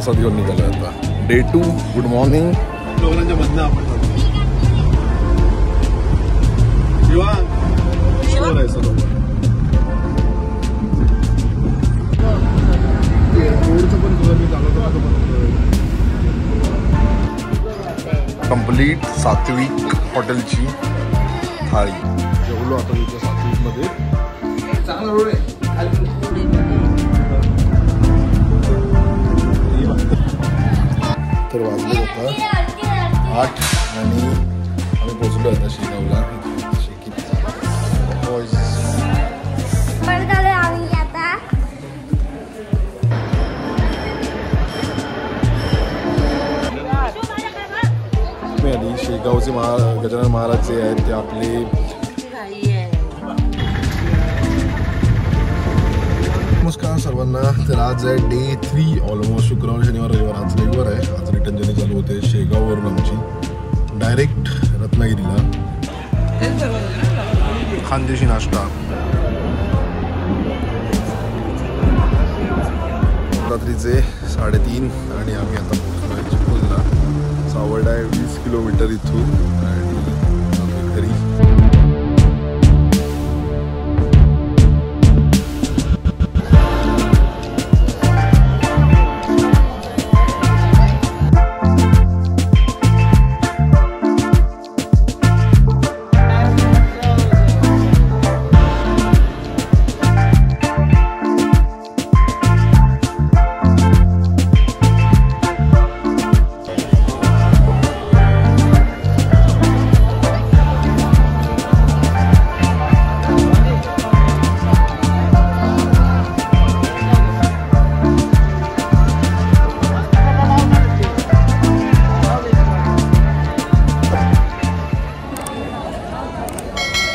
प्रसाद घेऊन निघालो आता. डे 2. Good morning. लोकांच्या मधनं आपण कंप्लीट सात्विक हॉटेलची थाळी जेवलो आता तुमच्या सात्विक मध्ये. चांगला रोड आहे. तर वाजले होता 8 आणि आम्ही पोहोचलो आता शेगावला. शेगावचे गजानन महाराज जे आहेत ते आपले नमस्कार सर्वांना. तर आज आहे डे 3 ऑलमोस्ट. शुक्रवार शनिवार रविवार. आज रविवार आहे. आज रिटर्न जर्नी चालू होते शेगाववरून आमची डायरेक्ट रत्नागिरीला. खानदेशी नाश्ता. रात्रीचे 3:30 आणि आम्ही आता पोहोचलो आहे चिपळूणला. सावड आहे 20 किलोमीटर इथून आणि घरी.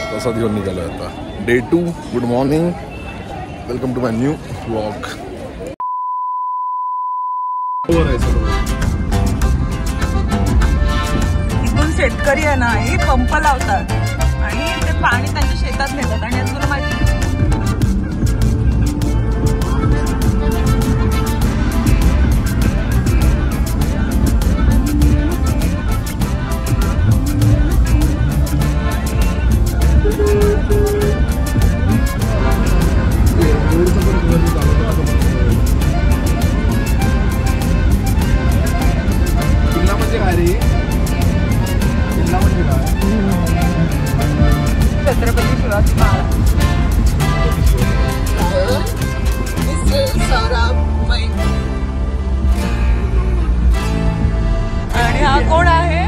प्रसाद घेऊन निघालो आता. Day 2. Good morning. Welcome to my new vlog. इथून शेतकरी आहे ना हे पंप लावतात आणि ते पाणी त्यांच्या शेतात नेतात. आणि तुला माहिती छत्रपती शिवाजी महाराज. आणि हा कोण आहे?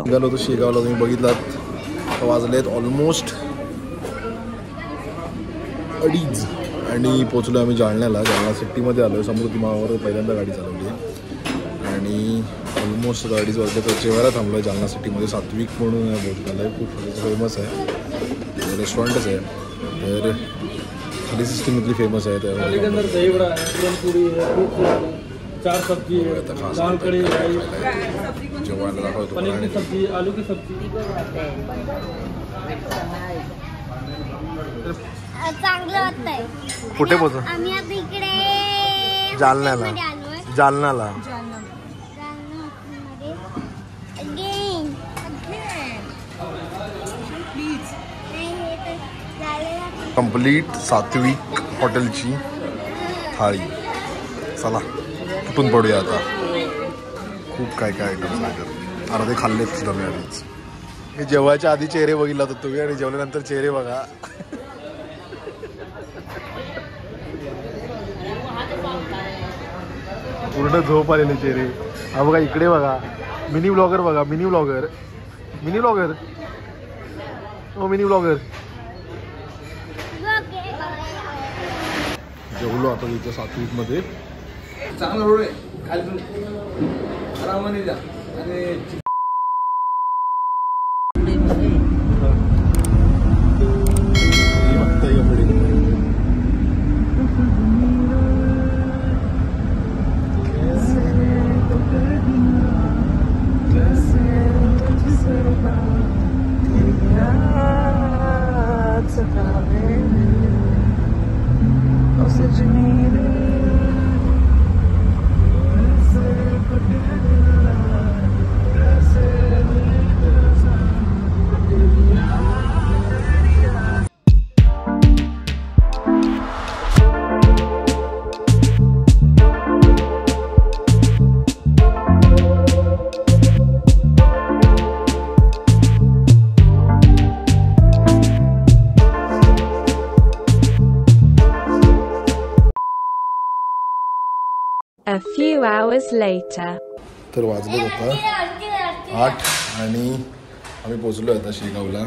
निघालो होतो शेगावला. तुम्ही बघितलात वाजलेत ऑलमोस्ट 2:30 आणि पोचलो आम्ही जालन्याला. जालना सिटीमध्ये आलो. समुद्र मार्गावर पहिल्यांदा गाडी चालवली आणि ऑलमोस्ट 2:30 वाजले. तर जेवायला थांबलो आहे जालना सिटीमध्ये. सात्विक म्हणून भोजनालय आहे. खूप फेमस आहे. रेस्टॉरंटच आहे. तर खाली सिस्टीममधली फेमस आहे. चार सब्जी, दाल कड़ी, जेवायला दाखवतो. पनीर की सब्जी, आलू की सब्जी. चांगलं वाटतंय. कुठे पोहोचलो? आम्ही आता इकडे जालन्याला. जालन्याला कंप्लीट सात्विक हॉटेलची थाळी. चला तिथून पडूया आता. खूप काय काय आयटम्स आहेत. अर्धे खाल्लेत सुद्धा मी आधीच. मी जेवायच्या आधी चेहरे बघितला होता तुम्ही आणि जेवल्यानंतर चेहरे बघा. पूर्ण झोप आलेले चेहरे. हा बघा इकडे बघा मिनी ब्लॉगर बघा. मिनी ब्लॉगर ओ मिनी ब्लॉगर. जेवलो आता इथं सात्विकमध्ये. चांगलं रोड आहे खाली आरामाने जा. आणि A few hours later. तर वाजले होता 8 आणि आम्ही पोचलो आता शेगावला.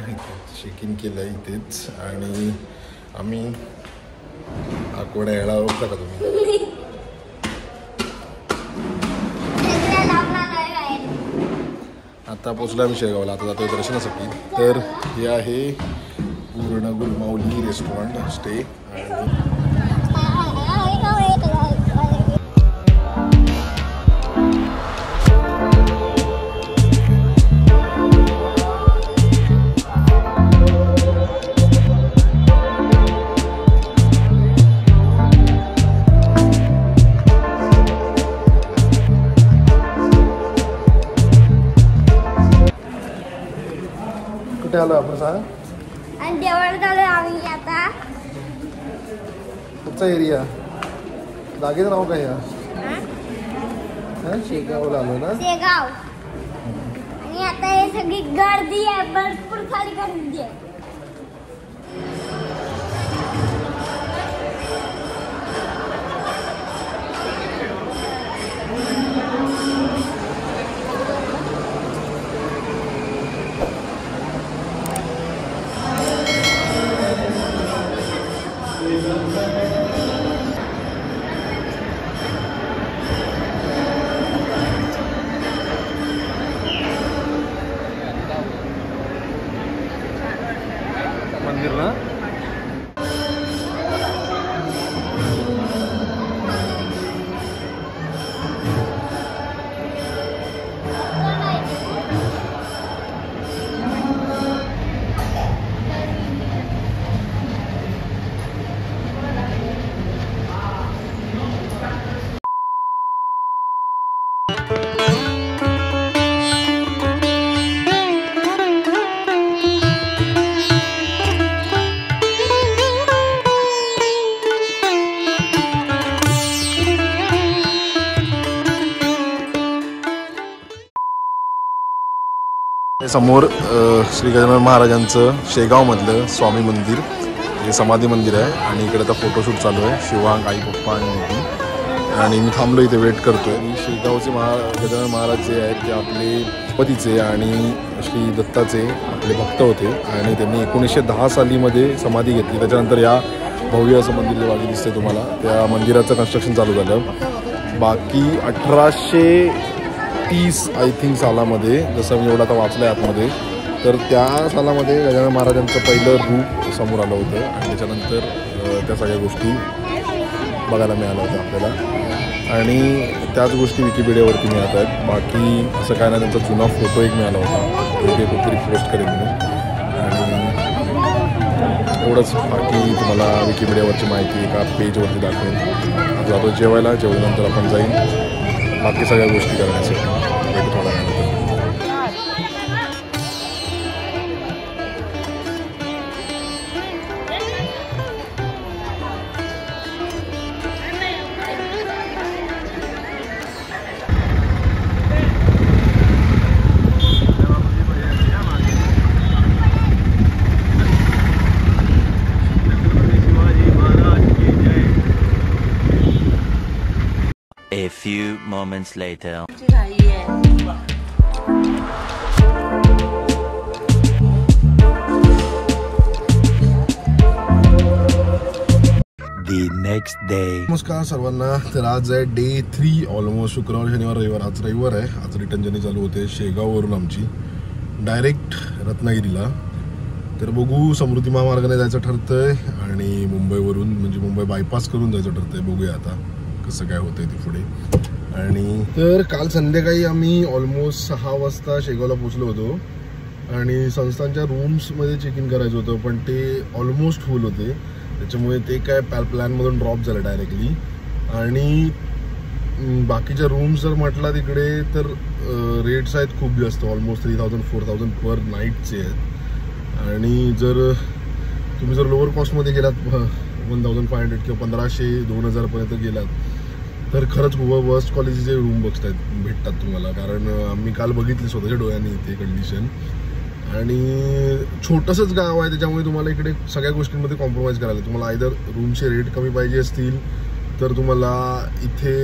चेक इन केलं इथेच आणि आम्ही आकोडा यायला ओळखता का तुम्ही? आता पोचलो आम्ही शेगावला. आता जातोय दर्शनासाठी. तर हे आहे पूर्ण गुलमाऊली रेस्टॉरंट स्टे. आणि कुठे आलो आपण सांग. आणि देवळात आलो आम्ही आता. कुठचा एरिया? जागेचं नाव काय या? शेगावला आलो ना. शेगाव. आणि आता हे सगळी गर्दी आहे. भरपूर खाली गर्दी आहे. मंदिर ना. समोर श्री गजानन महाराजांचं शेगावमधलं स्वामी मंदिर हे समाधी मंदिर आहे. आणि इकडे आता फोटोशूट चालू आहे. शिवांग, आई, पप्पा आणि मी. आणि मी थांबलो इथे वेट करतोय. शेगावचे गजानन महाराज जे आहेत ते आपले पतीचे आणि श्री दत्ताचे आपले भक्त होते. आणि त्यांनी 1910 सालीमध्ये समाधी घेतली. त्याच्यानंतर या भव्य असं मंदिर बाजू दिसते तुम्हाला. त्या मंदिराचं कन्स्ट्रक्शन चालू झालं. बाकी 1830 आय थिंक सालामध्ये, जसं मी एवढं आता वाचलं आहे आतमध्ये, तर त्या सालामध्ये गजानन महाराजांचं पहिलं रूप समोर आलं होतं. आणि त्याच्यानंतर त्या सगळ्या गोष्टी बघायला मिळाल्या होत्या आपल्याला. आणि त्याच गोष्टी विकिपीडियावरती मिळत आहेत. बाकी असं काय नाही. त्यांचा जुना फोटो एक मिळाला होता. ते कुठेतरी पोस्ट करेन मी. आणि एवढंच. बाकी तुम्हाला विकिपीडियावरची माहिती एका पेजवरती दाखवेन. जातो जेवायला. जेवल्यानंतर आपण जाईन बाकी सगळ्या गोष्टी करण्यासाठी. भेटू थोड्या वेळानंतर. A few moments later. The next day. नमस्कार सर्वांना. तर आज आहे डे 3 ऑलमोस्ट. शुक्रवार शनिवार रविवार. आज रविवार आहे. आज रिटर्न जर्नी चालू होते शेगाववरून आमची डायरेक्ट रत्नागिरीला. तर बघू, समृद्धी महामार्गाने जायचं ठरतंय आणि मुंबईवरून म्हणजे मुंबई बायपास करून जायचं ठरतंय. बघूया आता कसं काय होतंय ते पुढे. आणि तर काल संध्याकाळी आम्ही ऑलमोस्ट 6 वाजता शेगावला पोहोचलो होतो आणि संस्थांच्या रूम्समध्ये चेक इन करायचं होतं, पण ते ऑलमोस्ट फुल होते. त्याच्यामुळे ते काय प्लॅनमधून ड्रॉप झालं डायरेक्टली. आणि बाकीच्या रूम्स जर म्हटला तिकडे तर रेट्स आहेत खूप जास्त, ऑलमोस्ट 3000-4000 पर नाईटचे आहेत. आणि जर तुम्ही जर लोअर कॉस्टमध्ये गेलात 1500 किंवा 1500-2000 गेलात तर खरंच खूप वर्स्ट क्वालिटीचे रूम भेटतात तुम्हाला. कारण आम्ही काल बघितले स्वतःच्या डोळ्यांनी इथे कंडिशन. आणि छोटंसंच गाव आहे, त्याच्यामुळे तुम्हाला इकडे सगळ्या गोष्टींमध्ये कॉम्प्रोमाइज करायला. तुम्हाला आयदर रूमचे रेट कमी पाहिजे असतील तर तुम्हाला इथे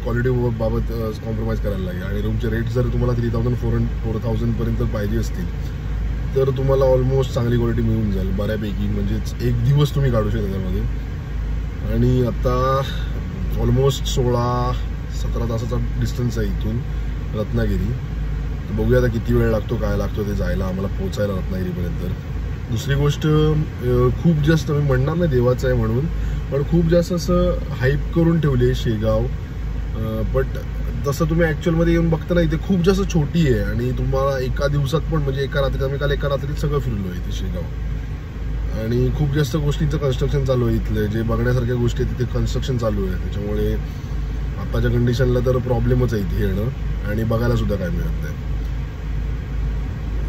क्वालिटी बाबत कॉम्प्रोमाइज करायला लागेल. आणि रूमचे रेट जर तुम्हाला 3000-4000 पाहिजे असतील तर तुम्हाला ऑलमोस्ट चांगली क्वालिटी मिळून जाईल बऱ्यापैकी. म्हणजेच एक दिवस तुम्ही काढू शकता त्यामध्ये. आणि आता ऑलमोस्ट 16-17 तासाचा डिस्टन्स आहे इथून रत्नागिरी. बघूया आता किती वेळ लागतो, काय लागतो ते जायला आम्हाला पोहोचायला रत्नागिरीपर्यंत. दुसरी गोष्ट, खूप जास्त मी म्हणणार नाही देवाचं आहे म्हणून, पण खूप जास्त असं हाईप करून ठेवली आहे शेगाव. बट तसं तुम्ही ॲक्च्युअलमध्ये येऊन बघता ना, इथे खूप जास्त छोटी आहे आणि तुम्हाला एका दिवसात पण म्हणजे एका रात्रीत, आम्ही काल एका रात्रीत सगळं फिरलो आहे इथे शेगाव. आणि खूप जास्त गोष्टींचं कन्स्ट्रक्शन चालू आहे इथले, जे बघण्यासारख्या गोष्टी तिथे कन्स्ट्रक्शन चालू आहे. त्याच्यामुळे आताच्या कंडिशनला तर प्रॉब्लेमच आहे इथे येणं आणि बघायला सुद्धा काय मिळत नाही.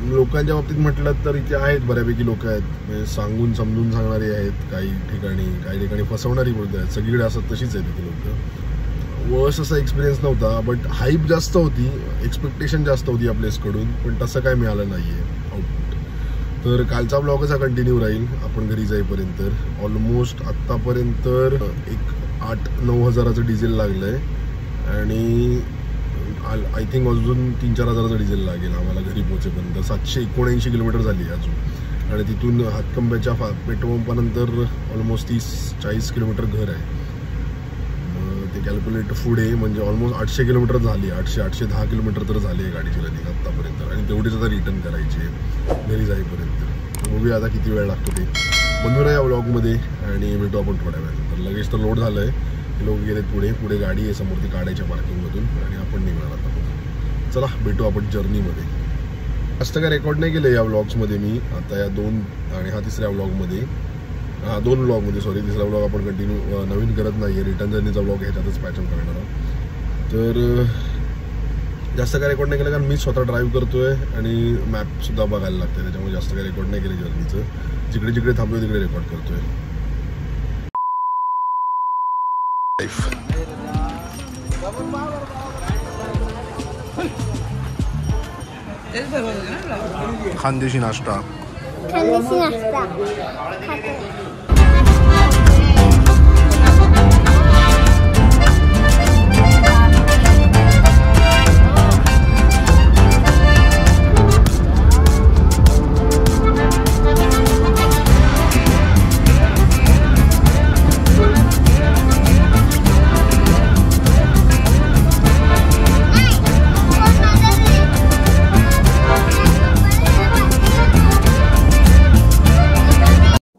लोकांच्या बाबतीत म्हटलं तर इथे आहेत बऱ्यापैकी लोक आहेत, म्हणजे सांगून समजून सांगणारी आहेत काही ठिकाणी फसवणारी बोलत आहेत. सगळीकडे असं तशीच आहे तिथे लोक. वर्स असा एक्सपिरियन्स नव्हता, बट हाईप जास्त होती, एक्सपेक्टेशन जास्त होती या प्लेसकडून, पण तसं काय मिळालं नाही आहे आउटपुट. तर कालचा ब्लॉगच हा कंटिन्यू राहील आपण घरी जाईपर्यंत. ऑलमोस्ट आत्तापर्यंत एक 8-9 हजाराचं डिझेल लागलं आहे आणि आय थिंक अजून 3-4 हजाराचं डिझेल लागेल आम्हाला घरी पोहोचेपर्यंत. 779 किलोमीटर झाली अजून. आणि तिथून हातकंब्याच्या पेट्रोल पंपानंतर ऑलमोस्ट 30-40 किलोमीटर घर आहे. ते कॅल्क्युलेट पुढे म्हणजे ऑलमोस्ट 800 किलोमीटर झाली. 800-810 किलोमीटर तर झाली आहे गाडीची रनिंग आत्तापर्यंत. आणि तेवढीच आता रिटर्न करायची आहे घरी जाईपर्यंत. बघूया आता किती वेळ लागतो ते. बनवूया या व्लॉगमध्ये आणि भेटू आपण थोड्या वेळात. तर लगेच तर लोड झालं आहे, लोक गेलेत पुढे गाडी आहे समोर ती काढायच्या पार्किंगमधून आणि आपण निघणार आता. चला भेटू आपण जर्नीमध्ये. जास्त काय रेकॉर्ड नाही केलं या व्लॉग्समध्ये मी आता, या 2 आणि हा तिसऱ्या व्लॉगमध्ये, 2 व्लॉगमध्ये सॉरी. तिसरा व्लॉग आपण कंटिन्यू नवीन करत नाही आहे, रिटर्न जर्नीचा व्लॉग ह्याच्यातच पॅचअप करणार आहोत. तर जास्त काय रेकॉर्ड नाही केलं कारण मी स्वतः ड्राईव्ह करतोय आणि मॅपसुद्धा बघायला लागतं, त्याच्यामुळे जास्त काय रेकॉर्ड नाही केलं जर्नीचं. जिकडे जिकडे थांबतोय तिकडे रेकॉर्ड करतोय. खानदेशी नाश्ता.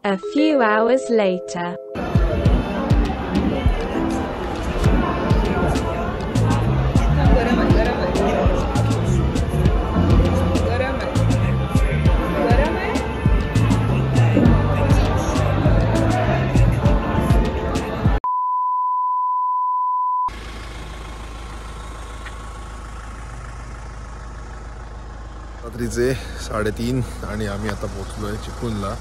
A few hours later. रात्रीचे 3:30 आणि आम्ही आता पोहोचलो आहे चिपळूणला.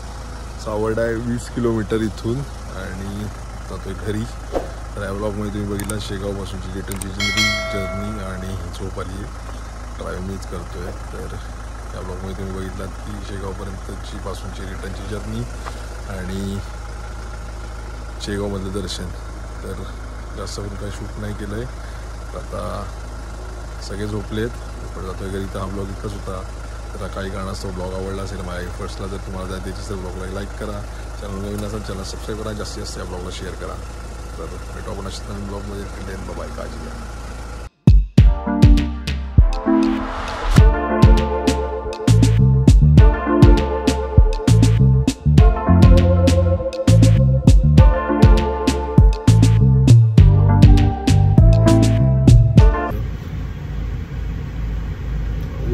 सावर्डा आहे 20 किलोमीटर इथून आणि जातोय घरी. तर या ब्लॉगमध्ये तुम्ही बघितला शेगावपासूनची रिटर्नची जर्नी आणि झोप आली ड्राईव्ह मीच करतोय. तर या ब्लॉगमध्ये तुम्ही बघितलात की शेगावपर्यंतची पासूनची रिटर्नची जर्नी आणि शेगावमधलं दर्शन. तर जास्त करून काही शूट नाही केलं आहे. तर आता सगळे झोपलेत, पण जातोय घरी. तर हा ब्लॉग इतकाच होता. तर काही कारणास्तव ब्लॉग आवडला असेल माझ्या एफर्ट्सला, जर तुम्हाला जायचं त्याची तर ब्लॉगला लाईक करा. चॅनल नवीन असेल चॅनल सबस्क्राईब करा. जास्तीत जास्त या ब्लॉगला शेअर करा. तर भेटू आपण अशाच नवीन ब्लॉगमध्ये. बाय, काळजी घ्या.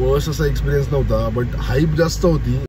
वर्स्ट असा एक्सपिरियन्स नव्हता, बट हाईप जास्त होती.